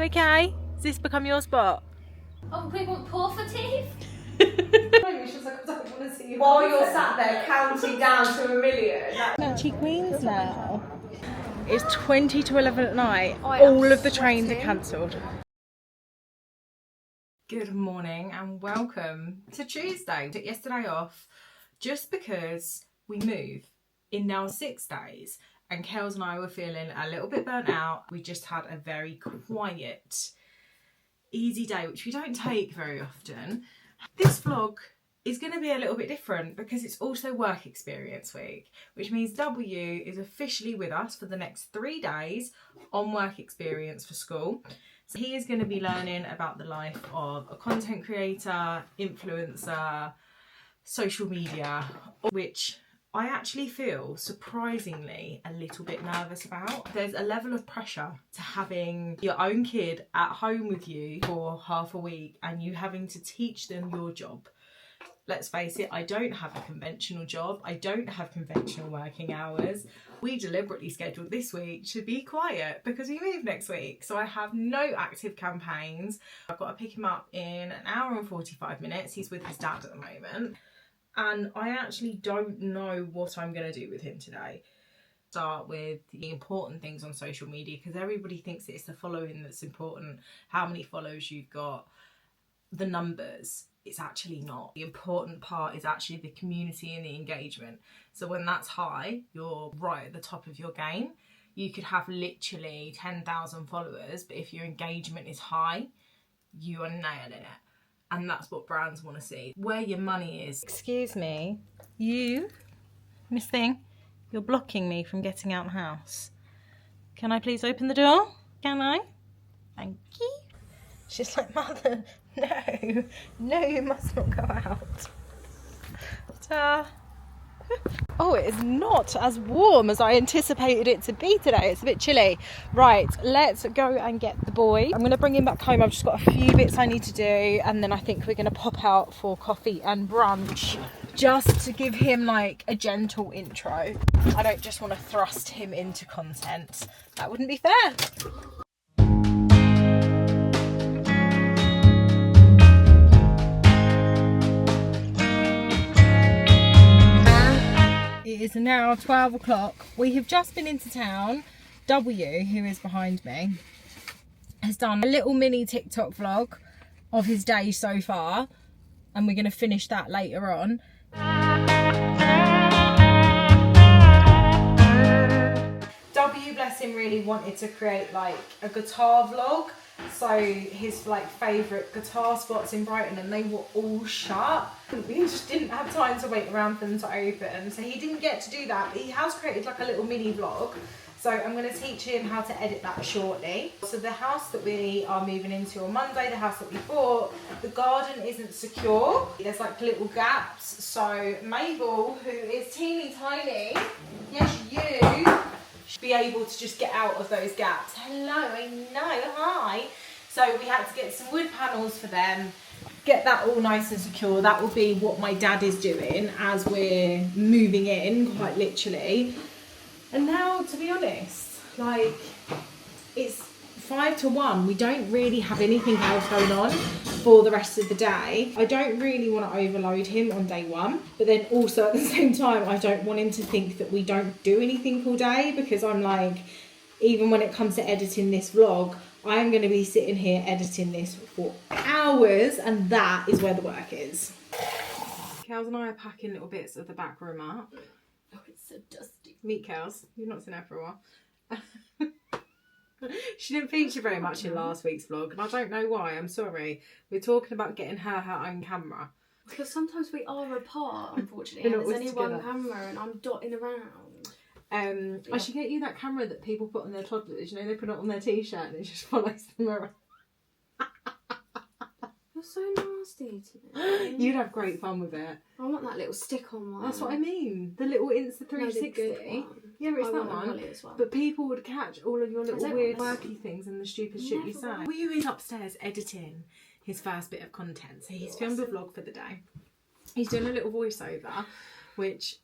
okay? Has this become your spot? Oh, we want paw for teeth? While you're sat there counting down to 1 million. Actually Queens now. It's 20 to 11 at night. All of the trains are cancelled. Good morning and welcome to Tuesday. Took yesterday off just because we move in now 6 days and Kels and I were feeling a little bit burnt out. We just had a very quiet, easy day, which we don't take very often. This vlog is going to be a little bit different because it's also work experience week, which means W is officially with us for the next 3 days on work experience for school. So he is going to be learning about the life of a content creator, influencer, social media, which I actually feel surprisingly a little bit nervous about. There's a level of pressure to having your own kid at home with you for half a week and you having to teach them your job. Let's face it, I don't have a conventional job. I don't have conventional working hours. We deliberately scheduled this week to be quiet because we move next week. So I have no active campaigns. I've got to pick him up in an hour and 45 minutes. He's with his dad at the moment. And I actually don't know what I'm going to do with him today. Start with the important things on social media because everybody thinks it's the following that's important. How many followers you've got, the numbers. It's actually not. The important part is actually the community and the engagement. So when that's high, you're right at the top of your game. You could have literally 10,000 followers, but if your engagement is high, you are nailing it. And that's what brands want to see. Where your money is. Excuse me, you, Miss Thing, you're blocking me from getting out the house. Can I please open the door? Can I? Thank you. She's like, Mother, no, you must not go out. Ta. Oh, it is not as warm as I anticipated it to be today. It's a bit chilly. Right, let's go and get the boy. I'm going to bring him back home. I've just got a few bits I need to do and then I think we're going to pop out for coffee and brunch just to give him like a gentle intro. I don't just want to thrust him into content. That wouldn't be fair. It is now 12 o'clock. We have just been into town. W, who is behind me, has done a little mini TikTok vlog of his day so far. And we're going to finish that later on. W, bless him, really wanted to create like a guitar vlog. So his like favourite guitar spots in Brighton and they were all shut. We just didn't have time to wait around for them to open. So he didn't get to do that, but he has created like a little mini vlog. So I'm going to teach him how to edit that shortly. So the house that we are moving into on Monday, the house that we bought, the garden isn't secure. There's like little gaps. So Mabel, who is teeny tiny, yes you, should be able to just get out of those gaps. Hello, I know, hi. So we had to get some wood panels for them, get that all nice and secure. That will be what my dad is doing as we're moving in, quite literally. And now, to be honest, like, it's 5 to 1. We don't really have anything else going on for the rest of the day. I don't really want to overload him on day one, but then also at the same time, I don't want him to think that we don't do anything all day because I'm like, even when it comes to editing this vlog, I'm going to be sitting here editing this for hours and that is where the work is. Kels and I are packing little bits of the back room up. Oh, it's so dusty. Meet Kels. You've not seen her for a while. She didn't feature very much in last week's vlog and I don't know why, I'm sorry. We're talking about getting her own camera. Because sometimes we are apart, unfortunately, and there's only one camera and I'm dotting around. I should get you that camera that people put on their toddlers, you know, they put it on their t-shirt and it just follows them around. You're so nasty today. You'd have great fun with it. I want that little stick-on one. That's what I mean. The little Insta360. Yeah, it's that one. But people would catch all of your little weird worky things and the stupid shit you say. We were upstairs editing his first bit of content. So he's filmed a vlog for the day. He's doing a little voiceover, which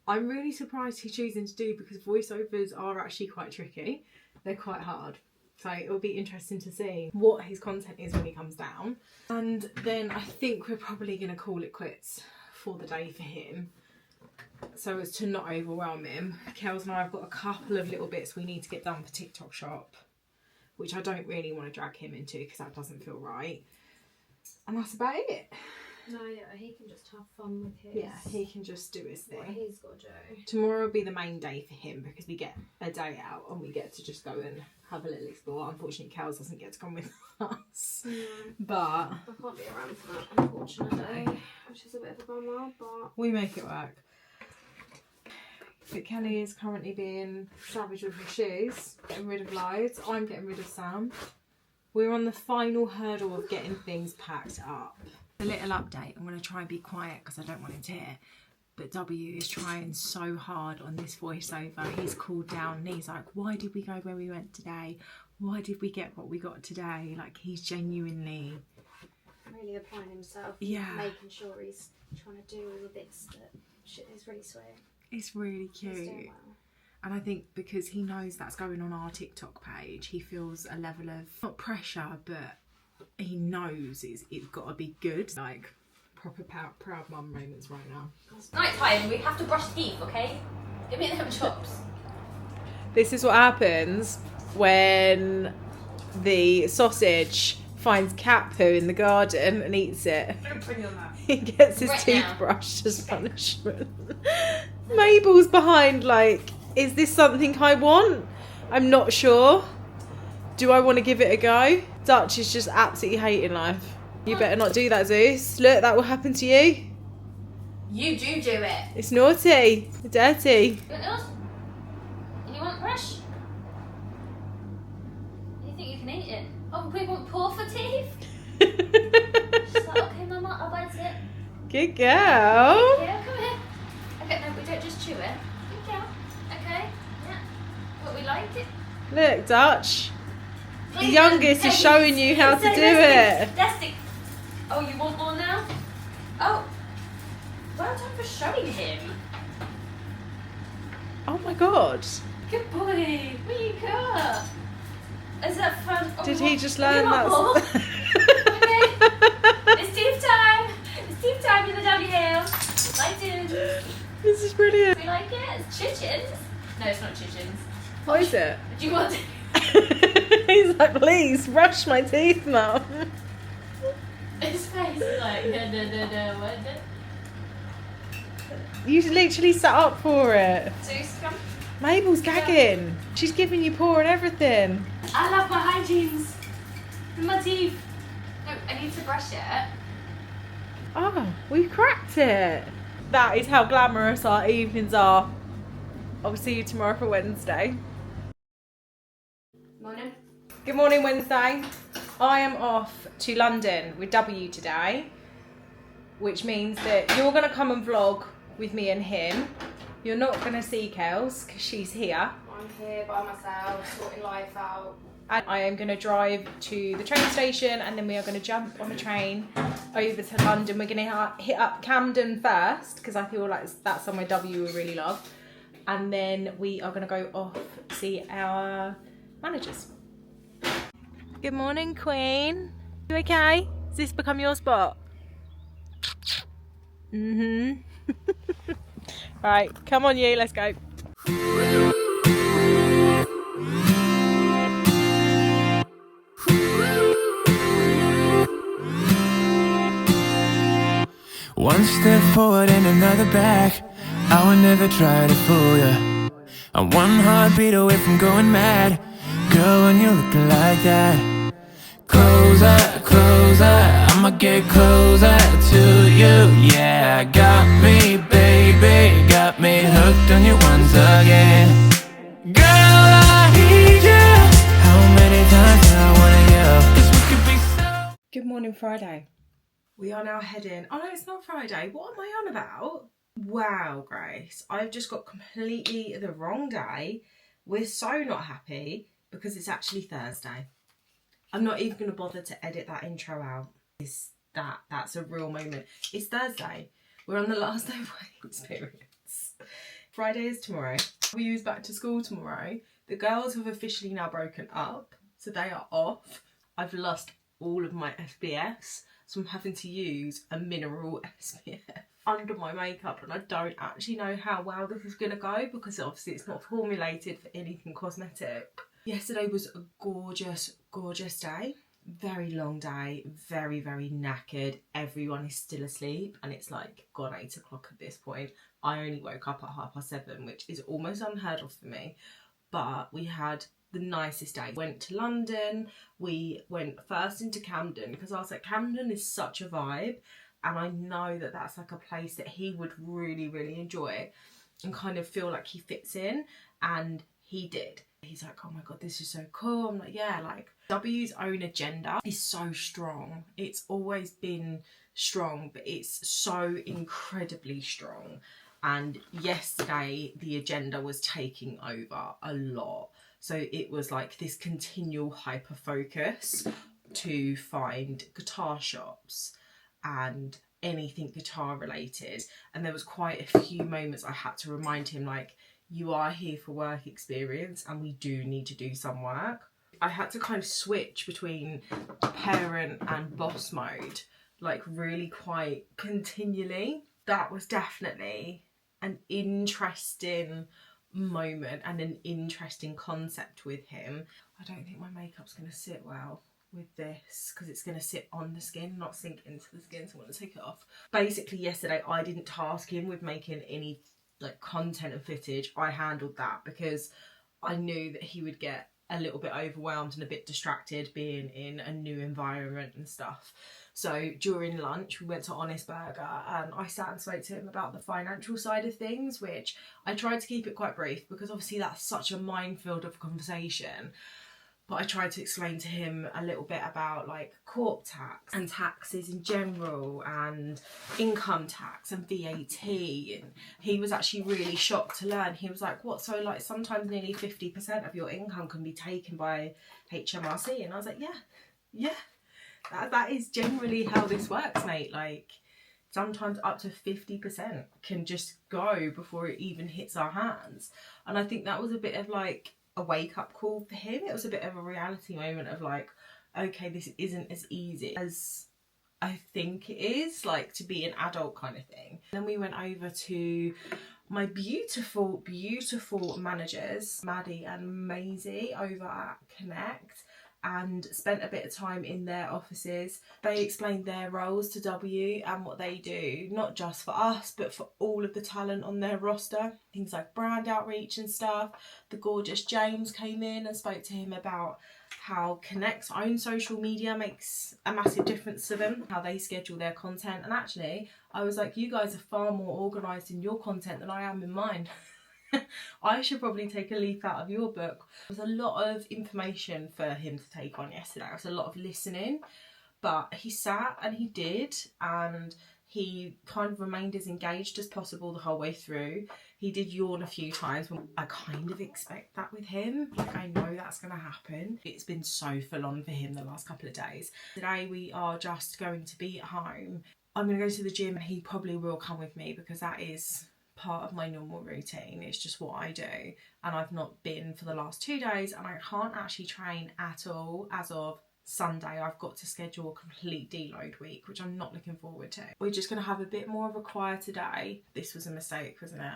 I'm really surprised he's choosing to do because voiceovers are actually quite tricky. They're quite hard. So it'll be interesting to see what his content is when he comes down. And then I think we're probably going to call it quits for the day for him, so as to not overwhelm him. Kels and I have got a couple of little bits we need to get done for TikTok shop, which I don't really want to drag him into because that doesn't feel right. And that's about it. No, yeah, he can just have fun with his... Yeah, he can just do his thing. What he's got to do. Tomorrow will be the main day for him because we get a day out and we get to just go and have a little explore. Unfortunately, Kels doesn't get to come with us. But... I can't be around for that, unfortunately. Which is a bit of a bummer, but... we make it work. But Kelly is currently being savage with her shoes, getting rid of loads. I'm getting rid of some. We're on the final hurdle of getting things packed up. A little update. I'm going to try and be quiet because I don't want him to hear. But W is trying so hard on this voiceover. He's called down and he's like, why did we go where we went today? Why did we get what we got today? Like, he's genuinely... really applying himself. Yeah. Making sure he's trying to do all the bits that shit is really sweet. It's really cute. He's doing well. And I think because he knows that's going on our TikTok page, he feels a level of, not pressure, but he knows it's got to be good. Like, proper proud mum moments right now. It's night time, we have to brush teeth, okay? Give me them chops. This is what happens when the sausage finds cat poo in the garden and eats it. Don't bring them up. He gets his Right teeth now. brushed as punishment. Mabel's behind, like, is this something I want? I'm not sure. Do I want to give it a go? Dutch is just absolutely hating life. You better not do that, Zeus. Look, that will happen to you. You do it. It's naughty. Dirty. You want yours? You want brush? You think you can eat it? Oh, we want paw for teeth? She's like, okay, Mama, I'll bite it. Good girl. Yeah, come here. Okay, no, we don't just chew it. Good girl. Okay, yeah. But we liked it. Look, Dutch. The Please, youngest is showing you how to do it. That's it. Oh, you want more now? Oh, well done for showing him. Oh my god. Good boy. What you got? Is that fun? Oh, Did you he want- just oh, you learn want that? more? Okay. It's teeth time. It's teeth time in the downhill. Like it. This is brilliant. We like it. It's chichens. No, it's not chichens. What is it? Do you want? He's like, please, brush my teeth, Mum. His face is like, no, what? You literally sat up for it. Zeus, come. Mabel's gagging. She's giving you paw and everything. I love my hygienes. And my teeth. No, I need to brush it. Oh, we've cracked it. That is how glamorous our evenings are. I'll see you tomorrow for Wednesday. Morning. Good morning, Wednesday. I am off to London with W today, which means that you're going to come and vlog with me and him. You're not going to see Kels because she's here. I'm here by myself, sorting life out. And I am going to drive to the train station and then we are going to jump on the train over to London. We're going to hit up Camden first because I feel like that's somewhere W will really love. And then we are going to go off to see our managers. Good morning, Queen. You okay? Has this become your spot? Mm-hmm. Right, come on you, let's go. One step forward and another back. I would never try to fool ya. I'm one heartbeat away from going mad. Girl, when you're looking like that. Closer, closer, I'ma get closer to you. Yeah, got me, baby, got me hooked on you once again. Girl, I need you. How many times do I wanna yell? 'Cause we could be so. Good morning, Friday. We are now heading... Oh no, it's not Friday. What am I on about? Wow, Grace. I've just got completely the wrong day. We're so not happy because it's actually Thursday. I'm not even going to bother to edit that intro out. That's a real moment. It's Thursday. We're on the last day of work experience. Friday is tomorrow. We use back to school tomorrow. The girls have officially now broken up. so they are off. I've lost all of my SPFs, so I'm having to use a mineral SPF under my makeup, and I don't actually know how well this is going to go because obviously it's not formulated for anything cosmetic. Yesterday was a gorgeous, gorgeous day. Very long day, very, very knackered. Everyone is still asleep and it's like gone 8 o'clock at this point. I only woke up at 7:30, which is almost unheard of for me. But we had the nicest day. Went to London. We went first into Camden because I was like, Camden is such a vibe, and I know that that's like a place that he would really, really enjoy and kind of feel like he fits in, and he did. He's like, oh my god, this is so cool. I'm like, yeah, like W's own agenda is so strong. It's always been strong, but it's so incredibly strong. And yesterday the agenda was taking over a lot. So it was like this continual hyper focus to find guitar shops and anything guitar related. And there was quite a few moments I had to remind him, like, you are here for work experience and we do need to do some work. I had to kind of switch between parent and boss mode, like really quite continually. That was definitely an interesting moment and an interesting concept with him. I don't think my makeup's going to sit well with this because it's going to sit on the skin, not sink into the skin, so I'm going to take it off. Basically yesterday I didn't task him with making any like content and footage. I handled that because I knew that he would get a little bit overwhelmed and a bit distracted being in a new environment and stuff. So during lunch we went to Honest Burger and I sat and spoke to him about the financial side of things, which I tried to keep it quite brief because obviously that's such a minefield of conversation. But I tried to explain to him a little bit about like corp tax and taxes in general and income tax and VAT. And he was actually really shocked to learn. He was like, what? So like sometimes nearly 50% of your income can be taken by HMRC. And I was like, yeah, that is generally how this works, mate. Like sometimes up to 50% can just go before it even hits our hands. And I think that was a bit of like a wake-up call for him. It was a bit of a reality moment of like, okay, this isn't as easy as I think it is, like to be an adult kind of thing. Then we went over to my beautiful, beautiful managers, Maddie and Maisie, over at Connect, and spent a bit of time in their offices. They explained their roles to W and what they do, not just for us, but for all of the talent on their roster. Things like brand outreach and stuff. The gorgeous James came in and spoke to him about how Connect's own social media makes a massive difference to them, how they schedule their content. And actually, I was like, you guys are far more organised in your content than I am in mine. I should probably take a leaf out of your book. There was a lot of information for him to take on yesterday. It was a lot of listening, but he sat and he did, and he kind of remained as engaged as possible the whole way through. He did yawn a few times. I kind of expect that with him. Like, I know that's going to happen. It's been so full on for him the last couple of days. Today we are just going to be at home. I'm going to go to the gym and he probably will come with me because that is part of my normal routine. It's just what I do, and I've not been for the last 2 days, and I can't actually train at all as of Sunday. I've got to schedule a complete deload week, which I'm not looking forward to. We're just going to have a bit more of a quieter day. This was a mistake, wasn't it?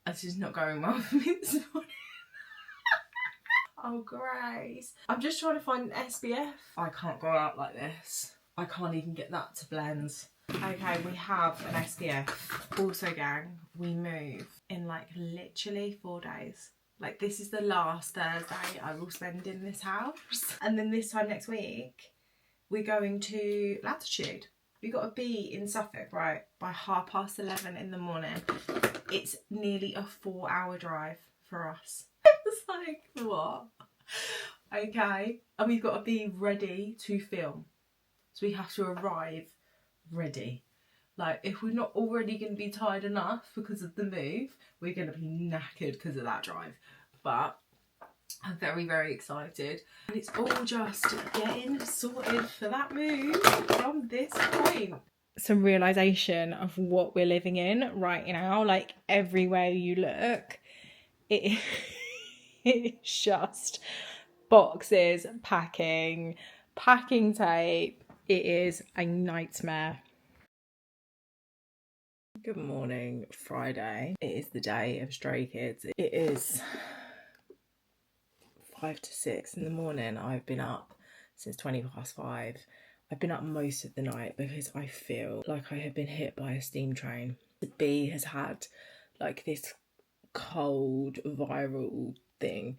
This is not going well for me this morning. Oh, Grace. I'm just trying to find an SPF. I can't go out like this. I can't even get that to blend. Okay, we have an SPF. Also, gang, we move in like literally 4 days. Like, this is the last Thursday I will spend in this house. And then this time next week, we're going to Latitude. We got to be in Suffolk, right, by 11:30 in the morning. It's nearly a 4-hour drive for us. It's like, what? Okay, and we've got to be ready to film. So we have to arrive ready. Like, if we're not already going to be tired enough because of the move, we're going to be knackered because of that drive. But I'm very, very excited, and it's all just getting sorted for that move from this point. Some realisation of what we're living in right now. Like, everywhere you look, it's just boxes, packing tape. It is a nightmare. Good morning, Friday. It is the day of Stray Kids. It is 5 to 6 in the morning. I've been up since 5:20. I've been up most of the night because I feel like I have been hit by a steam train. The bee has had like this cold viral thing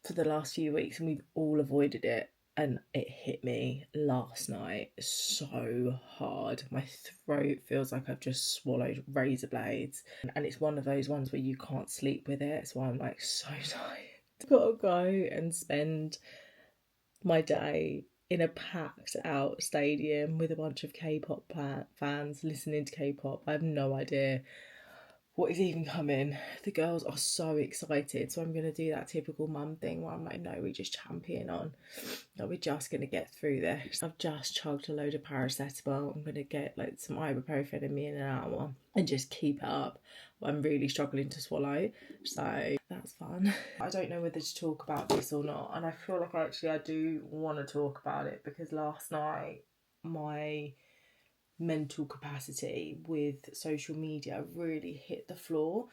for the last few weeks and we've all avoided it, and it hit me last night so hard. My throat feels like I've just swallowed razor blades, and it's one of those ones where you can't sleep with it, so I'm like so tired. I've got to go and spend my day in a packed out stadium with a bunch of K-pop fans listening to K-pop. I have no idea what is even coming. The girls are so excited, so I'm going to do that typical mum thing where I'm like, no, we just champion on. Like, we're just going to get through this. I've just chugged a load of paracetamol. I'm going to get like some ibuprofen in me in an hour and just keep it up. I'm really struggling to swallow, so that's fun. I don't know whether to talk about this or not, and I feel like I do want to talk about it because last night my mental capacity with social media really hit the floor,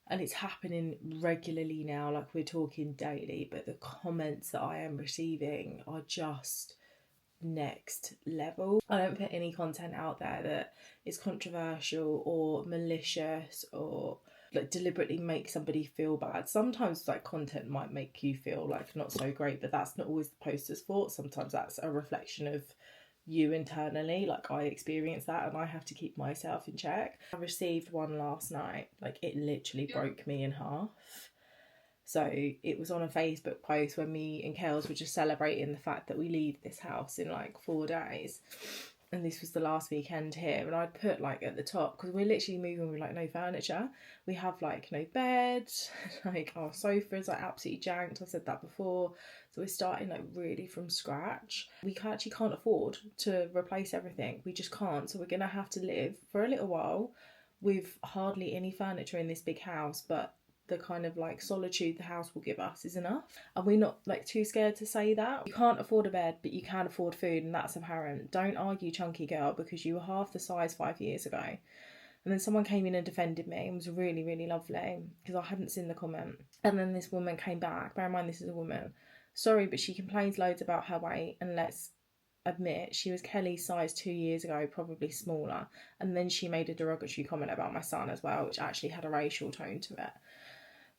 and it's happening regularly now. Like, we're talking daily, but the comments that I am receiving are just next level. I don't put any content out there that is controversial or malicious or like deliberately make somebody feel bad. Sometimes like content might make you feel like not so great, but that's not always the poster's fault. Sometimes that's a reflection of you internally. Like, I experience that and I have to keep myself in check. I received one last night, like it literally broke me in half. So it was on a Facebook post when me and Kels were just celebrating the fact that we leave this house in like 4 days, and this was the last weekend here, and I'd put like at the top, because we're literally moving with like no furniture, we have like no bed, like our sofa is like absolutely janked, I've said that before, so we're starting like really from scratch. We actually can't afford to replace everything, we just can't, so we're gonna have to live for a little while with hardly any furniture in this big house, but the kind of like solitude the house will give us is enough. And we're not like too scared to say that. You can't afford a bed, but you can afford food, and that's apparent. Don't argue, chunky girl, because you were half the size 5 years ago. And then someone came in and defended me. It was really, really lovely because I hadn't seen the comment. And then this woman came back. Bear in mind, this is a woman. Sorry, but she complains loads about her weight, and let's admit she was Kelly's size 2 years ago, probably smaller. And then she made a derogatory comment about my son as well, which actually had a racial tone to it.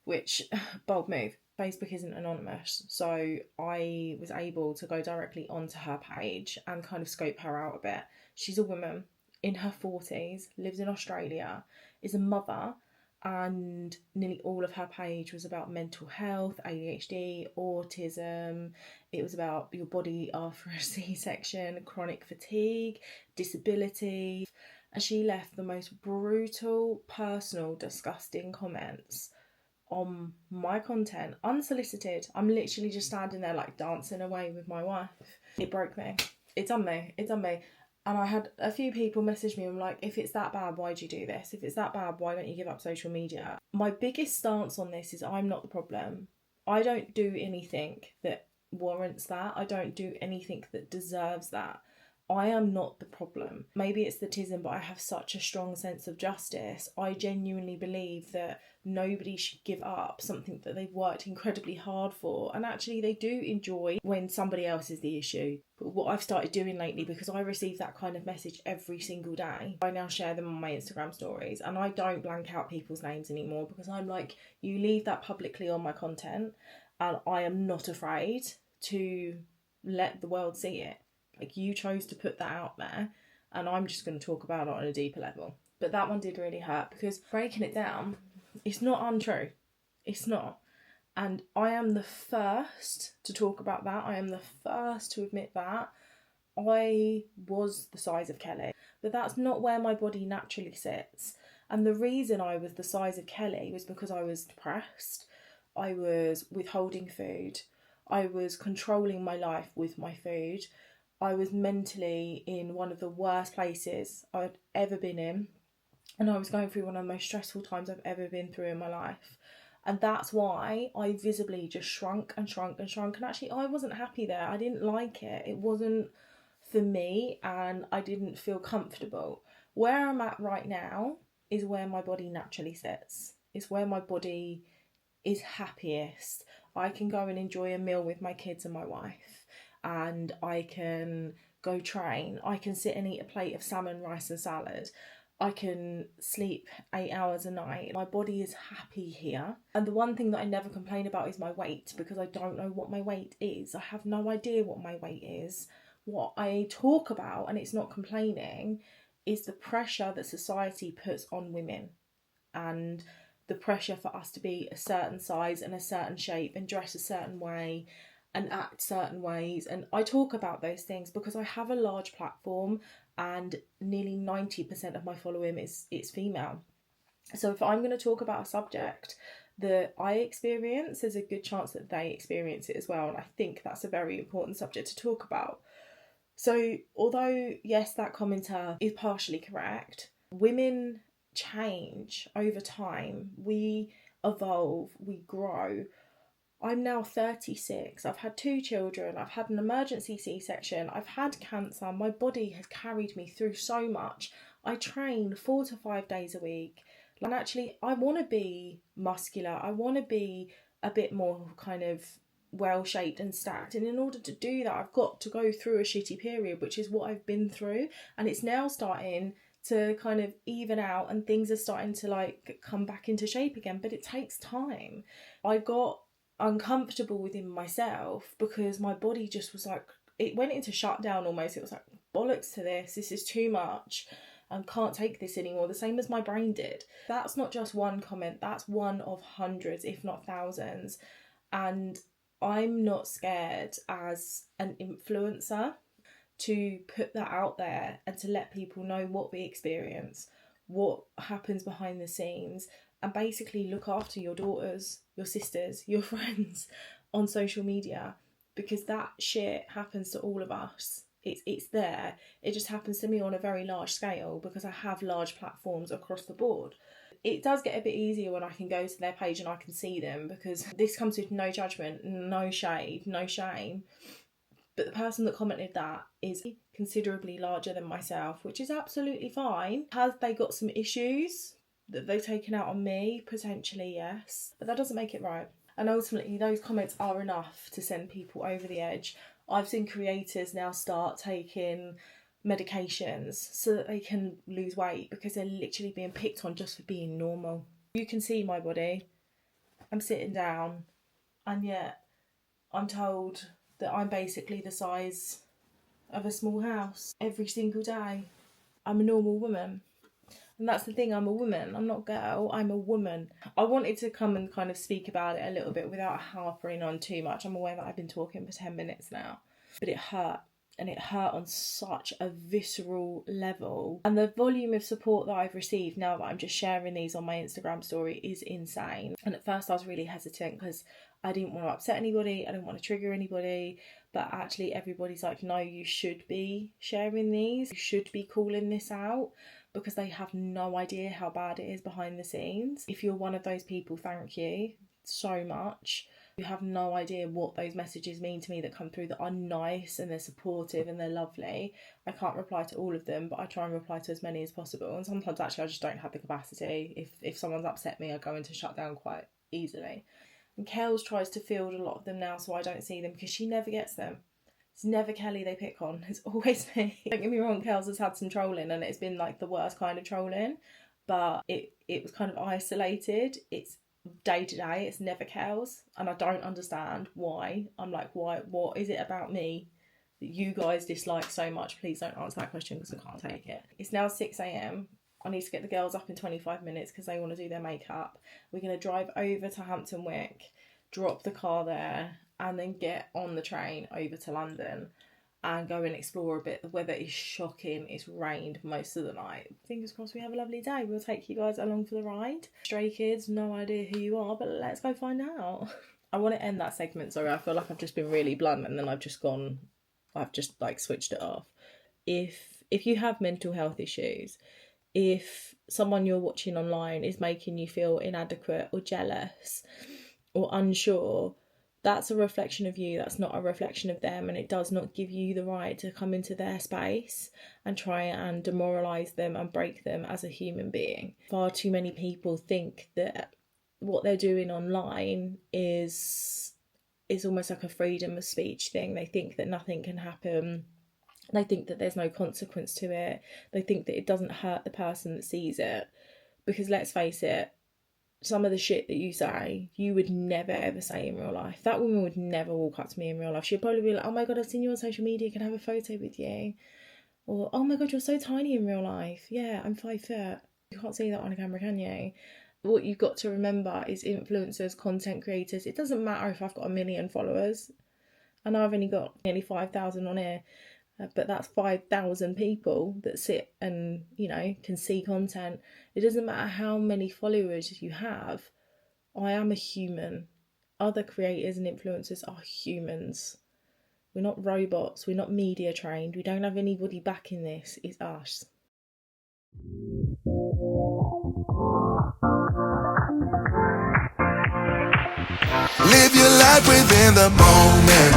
Which, bold move. Facebook isn't anonymous, so I was able to go directly onto her page and kind of scope her out a bit. She's a woman in her 40s, lives in Australia, is a mother, and nearly all of her page was about mental health, ADHD, autism. It was about your body after a C-section, chronic fatigue, disability, and she left the most brutal, personal, disgusting comments on my content, unsolicited. I'm literally just standing there like dancing away with my wife. It broke me. It's on me. And I had a few people message me and like, if it's that bad, why'd you do this? If it's that bad, why don't you give up social media? My biggest stance on this is I'm not the problem. I don't do anything that warrants that. I don't do anything that deserves that. I am not the problem. Maybe it's the tism, but I have such a strong sense of justice. I genuinely believe that nobody should give up something that they've worked incredibly hard for, and actually they do enjoy when somebody else is the issue. But what I've started doing lately, because I receive that kind of message every single day, I now share them on my Instagram stories, and I don't blank out people's names anymore, because I'm like, you leave that publicly on my content and I am not afraid to let the world see it. Like, you chose to put that out there, and I'm just going to talk about it on a deeper level. But that one did really hurt, because breaking it down, it's not untrue. It's not. And I am the first to talk about that. I am the first to admit that. I was the size of Kelly, but that's not where my body naturally sits. And the reason I was the size of Kelly was because I was depressed. I was withholding food. I was controlling my life with my food. I was mentally in one of the worst places I'd ever been in, and I was going through one of the most stressful times I've ever been through in my life. And that's why I visibly just shrunk and shrunk and shrunk. And actually, I wasn't happy there. I didn't like it. It wasn't for me, and I didn't feel comfortable. Where I'm at right now is where my body naturally sits. It's where my body is happiest. I can go and enjoy a meal with my kids and my wife, and I can go train. I can sit and eat a plate of salmon, rice and salad. I can sleep 8 hours a night. My body is happy here. And the one thing that I never complain about is my weight, because I don't know what my weight is. I have no idea what my weight is. What I talk about, and it's not complaining, is the pressure that society puts on women, and the pressure for us to be a certain size and a certain shape and dress a certain way and act certain ways. And I talk about those things because I have a large platform, and nearly 90% of my following is female. So if I'm going to talk about a subject that I experience, there's a good chance that they experience it as well. And I think that's a very important subject to talk about. So although, yes, that commenter is partially correct, women change over time. We evolve, we grow. I'm now 36. I've had 2 children. I've had an emergency C-section. I've had cancer. My body has carried me through so much. I train 4 to 5 days a week. And actually, I want to be muscular. I want to be a bit more kind of well-shaped and stacked. And in order to do that, I've got to go through a shitty period, which is what I've been through. And it's now starting to kind of even out, and things are starting to like come back into shape again. But it takes time. I got uncomfortable within myself because my body just was like, it went into shutdown almost. It was like, bollocks to this is too much, and can't take this anymore, the same as my brain did. That's not just one comment, that's one of hundreds, if not thousands. And I'm not scared as an influencer to put that out there and to let people know what we experience, what happens behind the scenes, and basically look after your daughters, your sisters, your friends on social media, because that shit happens to all of us. It's there. It just happens to me on a very large scale because I have large platforms across the board. It does get a bit easier when I can go to their page and I can see them, because this comes with no judgment, no shade, no shame. But the person that commented that is considerably larger than myself, which is absolutely fine. Have they got some issues that they've taken out on me? Potentially, yes. But that doesn't make it right. And ultimately, those comments are enough to send people over the edge. I've seen creators now start taking medications so that they can lose weight because they're literally being picked on just for being normal. You can see my body. I'm sitting down, and yet I'm told that I'm basically the size of a small house every single day. I'm a normal woman. And that's the thing, I'm a woman. I'm not a girl, I'm a woman. I wanted to come and kind of speak about it a little bit without harping on too much. I'm aware that I've been talking for 10 minutes now. But it hurt. And it hurt on such a visceral level. And the volume of support that I've received now that I'm just sharing these on my Instagram story is insane. And at first I was really hesitant because I didn't want to upset anybody, I didn't want to trigger anybody. But actually everybody's like, no, you should be sharing these. You should be calling this out, because they have no idea how bad it is behind the scenes. If you're one of those people, thank you so much. You have no idea what those messages mean to me that come through that are nice and they're supportive and they're lovely. I can't reply to all of them, but I try and reply to as many as possible. And sometimes actually I just don't have the capacity. If someone's upset me, I go into shutdown quite easily. And Kels tries to field a lot of them now so I don't see them, because she never gets them. It's never Kelly they pick on, it's always me. Don't get me wrong, Kels has had some trolling and it's been like the worst kind of trolling, but it was kind of isolated. It's day to day, it's never Kels, and I don't understand why. I'm like, why? What is it about me that you guys dislike so much? Please don't answer that question because I can't take it. It's now 6 a.m. I need to get the girls up in 25 minutes because they want to do their makeup. We're going to drive over to Hampton Wick, drop the car there, and then get on the train over to London and go and explore a bit. The weather is shocking. It's rained most of the night. Fingers crossed we have a lovely day. We'll take you guys along for the ride. Stray kids, no idea who you are, but let's go find out. I want to end that segment, sorry. I feel like I've just been really blunt and then I've just like switched it off. If you have mental health issues, if someone you're watching online is making you feel inadequate or jealous or unsure, that's a reflection of you. That's not a reflection of them, and it does not give you the right to come into their space and try and demoralise them and break them as a human being. Far too many people think that what they're doing online is almost like a freedom of speech thing. They think that nothing can happen. They think that there's no consequence to it. They think that it doesn't hurt the person that sees it. Because let's face it, some of the shit that you say, you would never ever say in real life. That woman would never walk up to me in real life. She'd probably be like, oh my God, I've seen you on social media, can I have a photo with you? Or, oh my God, you're so tiny in real life. Yeah, I'm 5 foot. You can't see that on a camera, can you? What you've got to remember is influencers, content creators. It doesn't matter if I've got 1 million followers. I know I've only got nearly 5,000 on here. But that's 5,000 people that sit and, you know, can see content. It doesn't matter how many followers you have. I am a human. Other creators and influencers are humans. We're not robots. We're not media trained. We don't have anybody backing this. It's us. Live your life within the moment.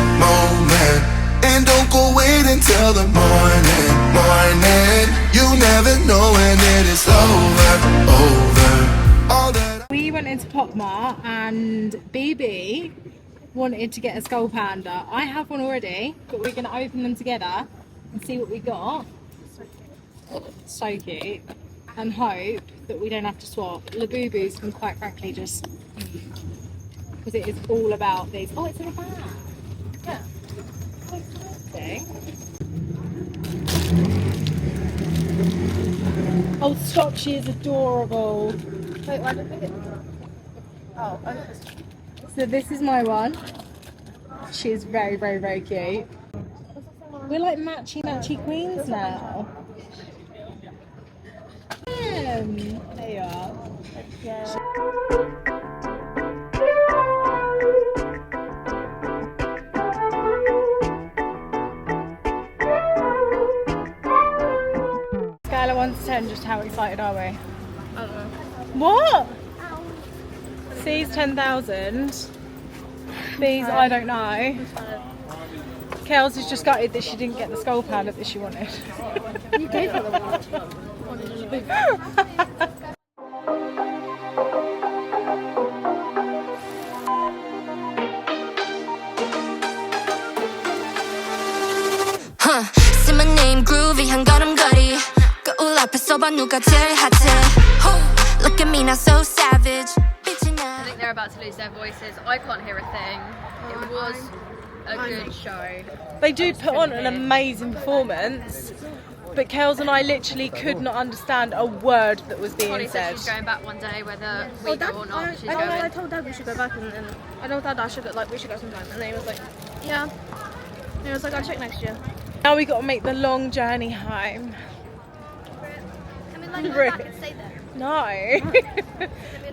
And don't go wait until the morning. You never know when it is over. All that. We went into Popmart and BB wanted to get a skull panda. I have one already, but we're going to open them together and see what we got. So cute. And hope that we don't have to swap. Labubu's can quite frankly just... because it is all about these. Oh, it's in a bag. Yeah. Oh, stop, she is adorable. Wait, why don't I get... Oh, okay. So this is my one. She is very, very, very cute. We're like matchy queens now. There you are. Yeah. Scale of 1 to 10, just how excited are we? I don't know. What? C's 10,000. B's I don't know. Kels is just gutted that she didn't get the skull panda that she wanted. You gave her the one. Say my name groovy 한 걸음걸이 거울 앞에 서봐 누가 제일 핫해 Look at me now so savage I think they're about to lose their voices. I can't hear a thing. It was a good show. They do put on an amazing performance, but Kels and I literally could not understand a word that was being Connie said said. she's going back one day, whether we go or not. She's going. I told Dad we should go back, and I told Dad we should go sometime, and then he was like, yeah. And he was like, I'll check next year. Now we got to make the long journey home. Can we like go back and stay there? No.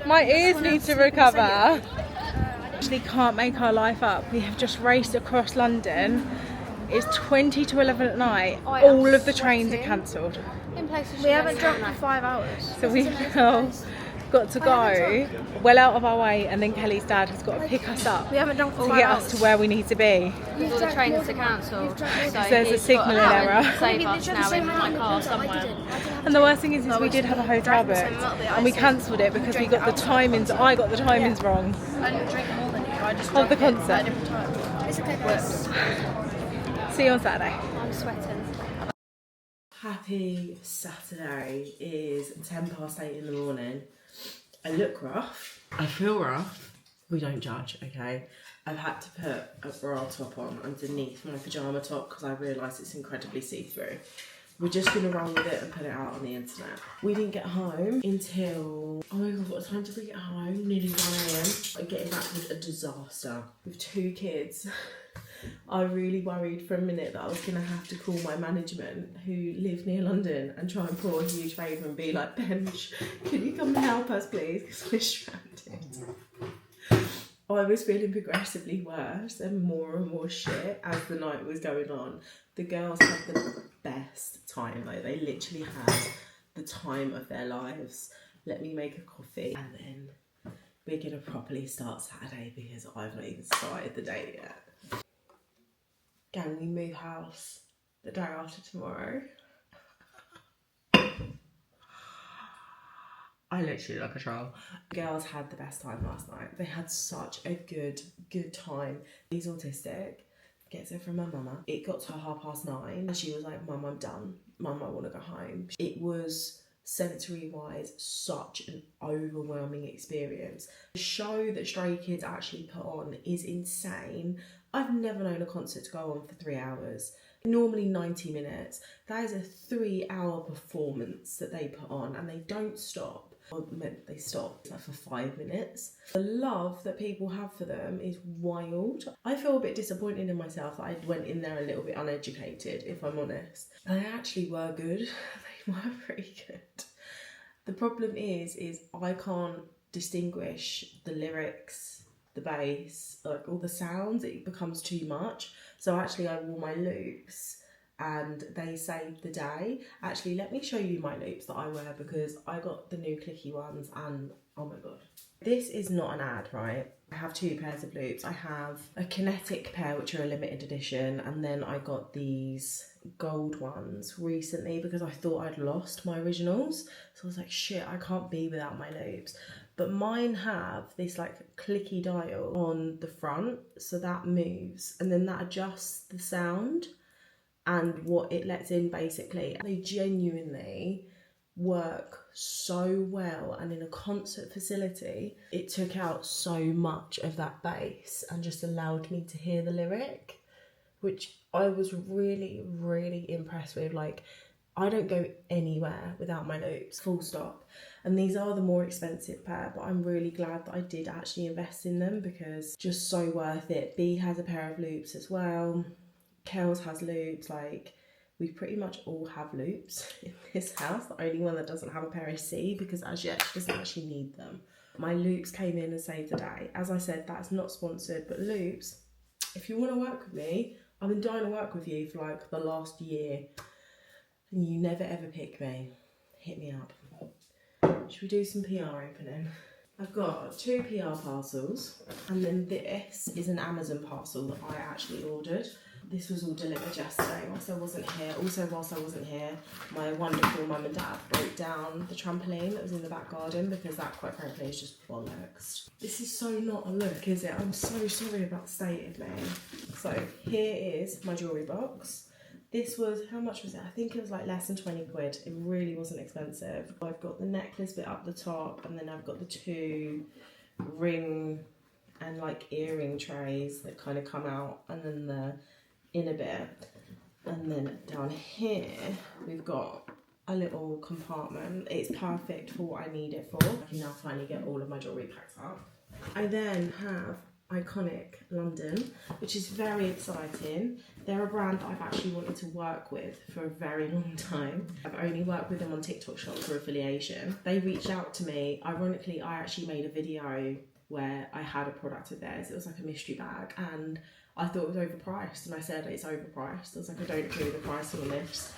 My ears need to recover. Actually can't make our life up. We have just raced across London. It's 20 to 11 at night. All of the trains are cancelled. We haven't drunk for 5 hours. So we've now got to go well out of our way, and then Kelly's dad has got to pick us up We haven't drunk for to 5 get hours. us to where we need to be. All the trains are cancelled. So there's a he's signalling got to error. Save us now in my car somewhere. And the worst thing is we did have a hotel booked and we cancelled it because we got the timings. I got the timings wrong I didn't drink more than you. I just of the drank it concert. at a different time. It's okay, guys. See you on Saturday. I'm sweating. Happy Saturday. Is 8:10 in the morning. I look rough. I feel rough. We don't judge, okay? I've had to put a bra top on underneath my pyjama top because I realise it's incredibly see-through. We're just going to roll with it and put it out on the internet. We didn't get home until, oh my God, what time did we get home? Nearly 1 a.m. And getting back was a disaster. With 2 kids, I really worried for a minute that I was going to have to call my management who live near London and try and pour a huge favour and be like, Benj, can you come and help us please? Because we're stranded. I was feeling progressively worse and more shit as the night was going on. The girls had the best time though. They literally had the time of their lives. Let me make a coffee and then we're gonna properly start Saturday because I've not even started the day yet. Can we move house the day after tomorrow? I literally look a troll. The girls had the best time last night. They had such a good time. He's autistic, gets it from her mama. It got to 9:30 and she was like, Mum, I'm done. Mum, I want to go home. It was sensory wise such an overwhelming experience. The show that Stray Kids actually put on is insane. I've never known a concert to go on for 3 hours. Normally 90 minutes. That is a 3-hour performance that they put on and they don't stop. Well, they stop like for 5 minutes. The love that people have for them is wild. I feel a bit disappointed in myself that I went in there a little bit uneducated, if I'm honest. They actually were good. They were pretty good. The problem is I can't distinguish the lyrics, the bass, like all the sounds. It becomes too much. So actually I wore my loops and they saved the day. Actually, let me show you my loops that I wear because I got the new clicky ones and oh my god. This is not an ad, right? I have 2 pairs of loops. I have a kinetic pair which are a limited edition and then I got these gold ones recently because I thought I'd lost my originals. So I was like, shit, I can't be without my loops. But mine have this like clicky dial on the front, so that moves and then that adjusts the sound and what it lets in basically. They genuinely work so well, and in a concert facility it took out so much of that bass and just allowed me to hear the lyric, which I was really impressed with. Like, I don't go anywhere without my loops, full stop. And these are the more expensive pair, but I'm really glad that I did actually invest in them because just so worth it. B has a pair of loops as well. Kels has loops. Like, we pretty much all have loops in this house. The only one that doesn't have a pair is C because as yet she doesn't actually need them. My loops came in and saved the day. As I said, that's not sponsored, but loops, if you want to work with me, I've been dying to work with you for like the last year and you never ever pick me. Hit me up. Should we do some PR opening? I've got 2 PR parcels and then this is an Amazon parcel that I actually ordered. This was all delivered yesterday whilst I wasn't here. Also, whilst I wasn't here, my wonderful mum and dad broke down the trampoline that was in the back garden because that, quite frankly, is just bollocks. This is so not a look, is it? I'm so sorry about the state of me. So here is my jewellery box. This was, how much was it? I think it was like less than 20 quid. It really wasn't expensive. I've got the necklace bit up the top and then I've got the 2 ring and like earring trays that kind of come out and then the inner bit. And then down here, we've got a little compartment. It's perfect for what I need it for. I can now finally get all of my jewellery packed up. I then have Iconic London, which is very exciting. They're a brand that I've actually wanted to work with for a very long time. I've only worked with them on TikTok Shop for affiliation. They reached out to me. Ironically, I actually made a video where I had a product of theirs. It was like a mystery bag and I thought it was overpriced and I said it's overpriced. I was like, I don't agree with the pricing on this.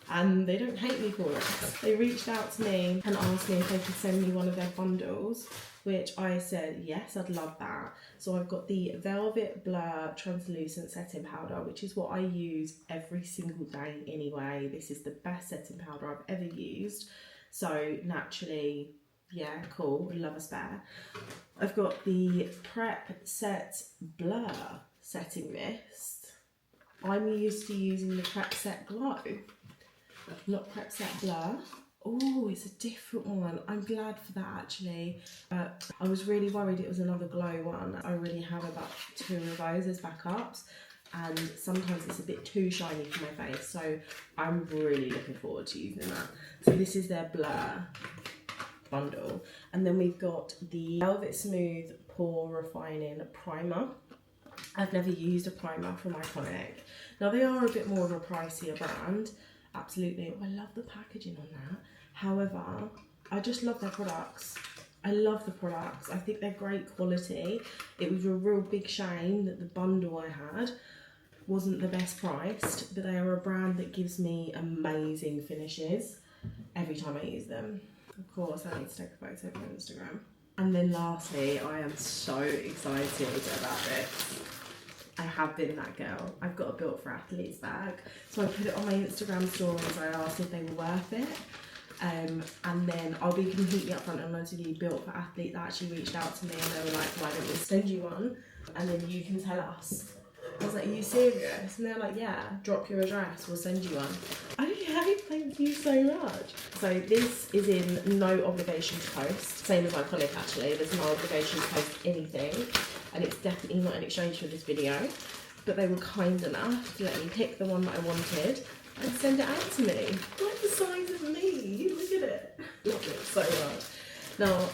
And they don't hate me for it. They reached out to me and asked me if they could send me one of their bundles, which I said, yes, I'd love that. So I've got the Velvet Blur Translucent Setting Powder, which is what I use every single day anyway. This is the best setting powder I've ever used. So naturally, yeah, cool, would love a spare. I've got the Prep Set Blur Setting Mist. I'm used to using the Prep Set Glow, not Prep Set Blur. Oh, it's a different one. I'm glad for that actually. I was really worried it was another glow one. I already have about 2 of those as backups and sometimes it's a bit too shiny for my face. So I'm really looking forward to using that. So this is their Blur bundle. And then we've got the Velvet Smooth Pore Refining Primer. I've never used a primer from Iconic. Now they are a bit more of a pricier brand. Absolutely. Oh, I love the packaging on that. However, I just love their products. I love the products. I think they're great quality. It was a real big shame that the bundle I had wasn't the best priced, but they are a brand that gives me amazing finishes. every time I use them. Of course, I need to take a photo for Instagram. And then lastly, I am so excited about this. I have been that girl. I've got a Built for Athletes bag. So I put it on my Instagram stories. I asked if they were worth it. And then I'll be completely upfront and honest with you, Built for Athletes actually reached out to me and they were like, why don't we send you one? And then you can tell us. I was like, are you serious? And they're like, yeah, drop your address, we'll send you one. Okay, thank you so much. So this is in no obligation to post. Same as Iconic actually, there's no obligation to post anything. And it's definitely not in exchange for this video. But they were kind enough to let me pick the one that I wanted and send it out to me. Like the size of me, look at it. Love it so much. Now,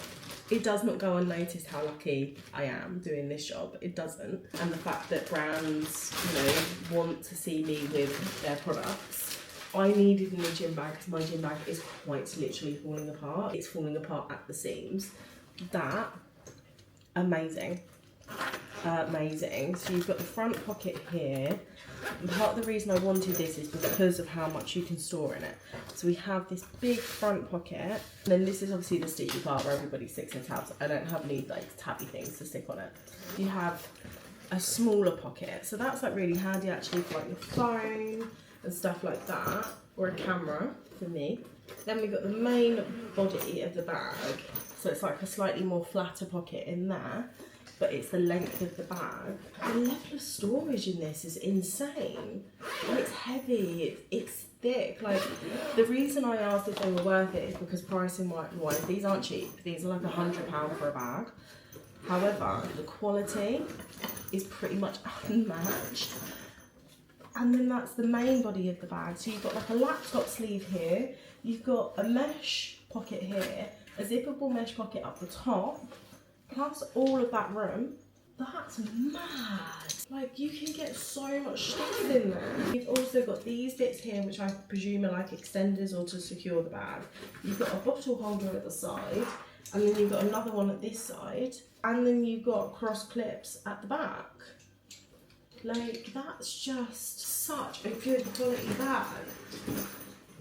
it does not go unnoticed how lucky I am doing this job. It doesn't. And the fact that brands, you know, want to see me with their products. I needed a new gym bag because my gym bag is quite literally falling apart. It's falling apart at the seams. That, amazing. Amazing. So you've got the front pocket here. And part of the reason I wanted this is because of how much you can store in it. So we have this big front pocket, and then this is obviously the sticky part where everybody sticks their tabs. I don't have any like tabby things to stick on it. You have a smaller pocket, so that's like really handy actually for like your phone and stuff like that, or a camera for me. Then we've got the main body of the bag, so it's like a slightly more flatter pocket in there. But it's the length of the bag. The level of storage in this is insane. And it's heavy, it's thick. Like, the reason I asked if they were worth it is because pricing wise, these aren't cheap. These are like £100 for a bag. However, the quality is pretty much unmatched. And then that's the main body of the bag. So you've got like a laptop sleeve here. You've got a mesh pocket here, a zippable mesh pocket up the top. Plus all of that room, that's mad. Like, you can get so much stuff in there. You've also got these bits here, which I presume are like extenders or to secure the bag. You've got a bottle holder at the side, and then you've got another one at this side, and then you've got cross clips at the back. Like, that's just such a good quality bag.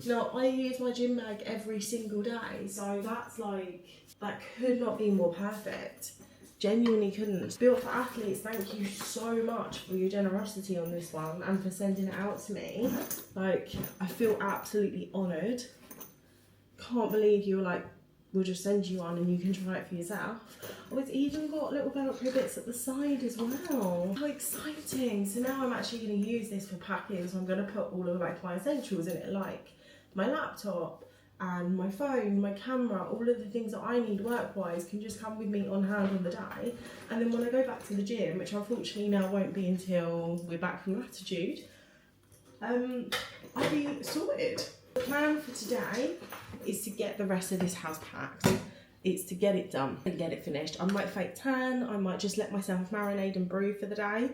Now, I use my gym bag every single day, so that's like, that could not be more perfect. Genuinely couldn't. Built for Athletes, thank you so much for your generosity on this one and for sending it out to me. Like, I feel absolutely honoured. Can't believe you were like, we'll just send you one and you can try it for yourself. Oh, it's even got little Velcro bits at the side as well. How exciting. So now I'm actually going to use this for packing, so I'm going to put all of like my essentials in it, like my laptop, and my phone, my camera, all of the things that I need work-wise can just come with me on hand on the day. And then when I go back to the gym, which unfortunately now won't be until we're back from Latitude, I'll be sorted. The plan for today is to get the rest of this house packed. It's to get it done and get it finished. I might fake tan, I might just let myself marinate and brew for the day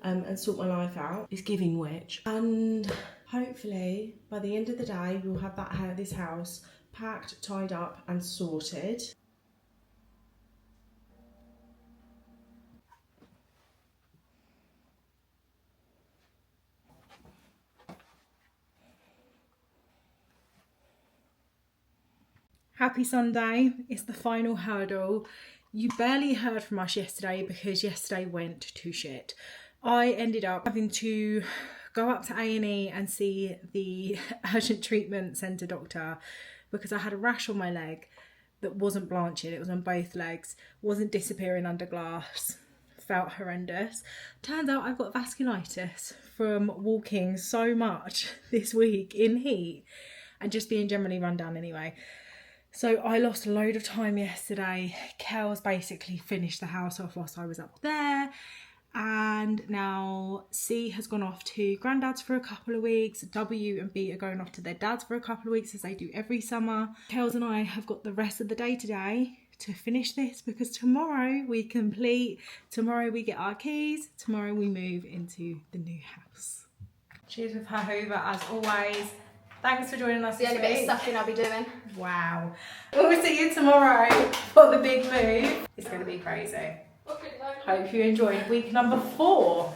and sort my life out. It's giving witch. And hopefully, by the end of the day, we'll have this house packed, tied up and sorted. Happy Sunday. It's the final hurdle. You barely heard from us yesterday because yesterday went to shit. I ended up having to go up to A&E and see the urgent treatment centre doctor because I had a rash on my leg that wasn't blanching. It was on both legs, wasn't disappearing under glass. Felt horrendous. Turns out I've got vasculitis from walking so much this week in heat and just being generally run down anyway. So I lost a load of time yesterday. Kel's basically finished the house off whilst I was up there. And now C has gone off to Grandad's for a couple of weeks. W and B are going off to their dads for a couple of weeks as they do every summer. Kels and I have got the rest of the day today to finish this because tomorrow we complete. Tomorrow we get our keys. Tomorrow we move into the new house. Cheers with her Hoover as always. Thanks for joining us. The only bit of sucking I'll be doing. Wow. We'll see you tomorrow for the big move. It's going to be crazy. Hope you enjoyed week number 4.